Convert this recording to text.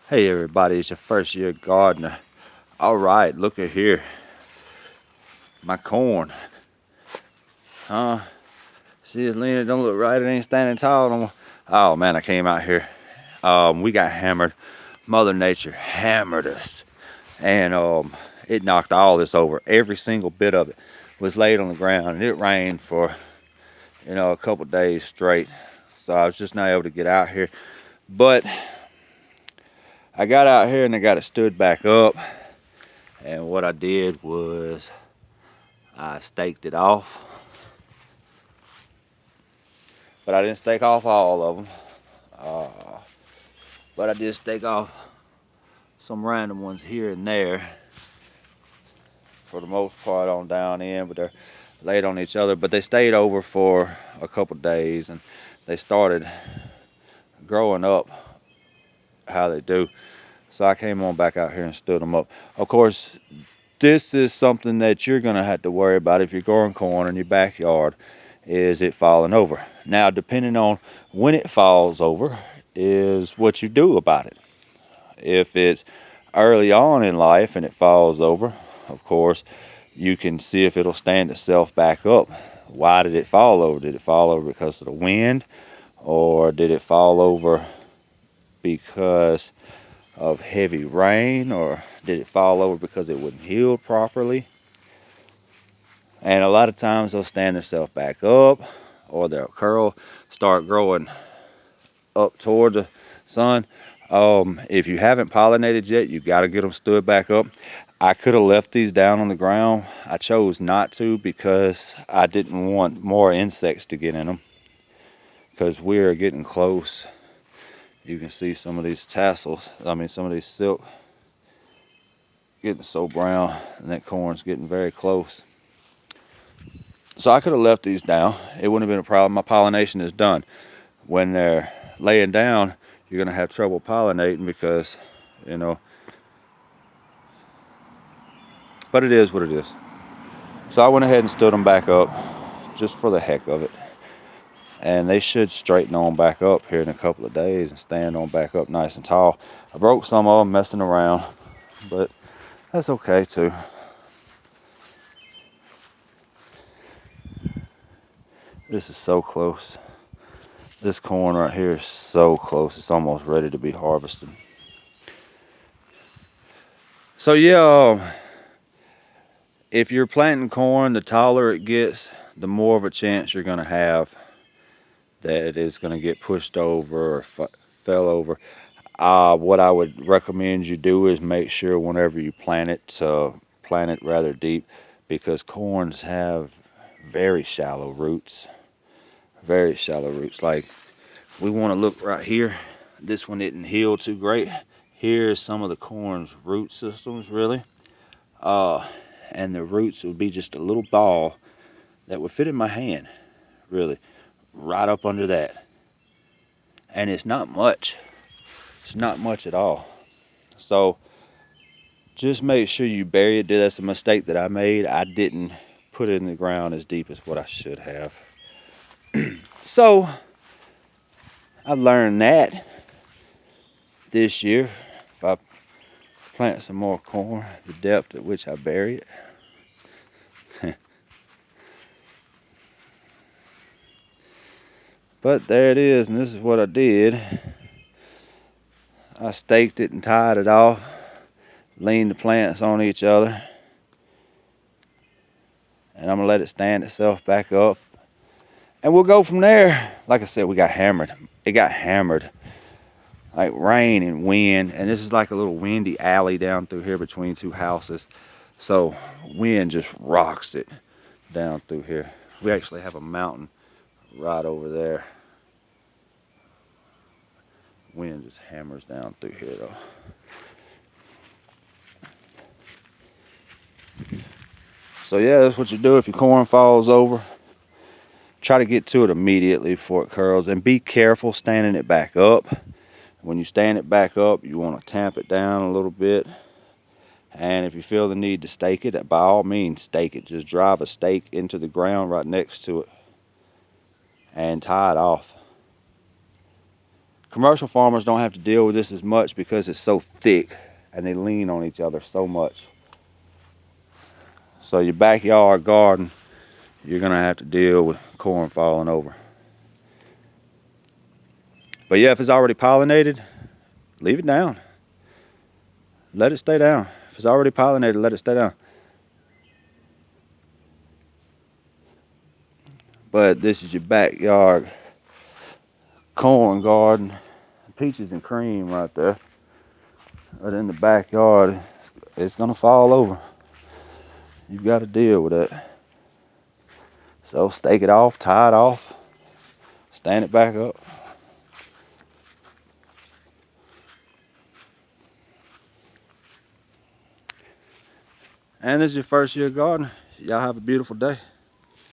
Hey everybody, it's your first year gardener. Alright, look at here. My corn. Huh? See it's leaning, don't look right, it ain't standing tall no more. Oh man, I came out here. We got hammered. Mother Nature hammered us. And it knocked all this over. Every single bit of it was laid on the ground, and it rained for a couple days straight. So I was just not able to get out here. But I got out here and I got it stood back up. And what I did was I staked it off, but I didn't stake off all of them. But I did stake off some random ones here and there. For the most part on down in, but they're laid on each other. But they stayed over for a couple days and they started growing up how they do. So I came on back out here and stood them up. Of course, this is something that you're gonna have to worry about if you're growing corn in your backyard, is it falling over. Now, depending on when it falls over is what you do about it. If it's early on in life and it falls over, of course, you can see if it'll stand itself back up. Why did it fall over? Did it fall over because of the wind, or did it fall over because of heavy rain, or did it fall over because it wasn't healed properly? And a lot of times they'll stand themselves back up, or they'll start growing up toward the sun. If you haven't pollinated yet, you've got to get them stood back up. I could have left these down on the ground. I chose not to because I didn't want more insects to get in them, because we're getting close. You can see some of these tassels, some of these silk getting so brown, and that corn's getting very close. So I could have left these down. It wouldn't have been a problem. My pollination is done. When they're laying down, you're going to have trouble pollinating because, but it is what it is. So I went ahead and stood them back up just for the heck of it. And they should straighten on back up here in a couple of days and stand on back up nice and tall. I broke some of them messing around, but that's okay too. This is so close. This corn right here is so close. It's almost ready to be harvested. So yeah, if you're planting corn, the taller it gets, the more of a chance you're going to have that it is going to get pushed over or fell over. What I would recommend you do is make sure whenever you plant it rather deep, because corns have very shallow roots. Very shallow roots. Like, we want to look right here. This one didn't heal too great. Here's some of the corn's root systems, really. And the roots would be just a little ball that would fit in my hand, really, right up under that. And it's not much. It's not much at all. So just make sure you bury it. That's a mistake that I made. I didn't put it in the ground as deep as what I should have. So I learned that this year, if I plant some more corn, the depth at which I bury it. But there it is, and this is what I did. I staked it and tied it off, leaned the plants on each other, and I'm gonna let it stand itself back up, and we'll go from there. Like I said, we got hammered. It got hammered, like rain and wind, and this is like a little windy alley down through here between two houses. So wind just rocks it down through here. We actually have a mountain right over there. Wind just hammers down through here though. So yeah, that's what you do if your corn falls over. Try to get to it immediately before it curls, and be careful standing it back up. When you stand it back up, you want to tamp it down a little bit. And if you feel the need to stake it, by all means stake it. Just drive a stake into the ground right next to it and tie it off. Commercial farmers don't have to deal with this as much because it's so thick and they lean on each other so much. So your backyard garden, you're gonna have to deal with corn falling over. But yeah, if it's already pollinated, leave it down. Let it stay down. If it's already pollinated, let it stay down. But this is your backyard corn garden. Peaches and cream right there. But in the backyard, it's gonna fall over. You've got to deal with it. So stake it off, tie it off, stand it back up. And this is your first year garden. Y'all have a beautiful day.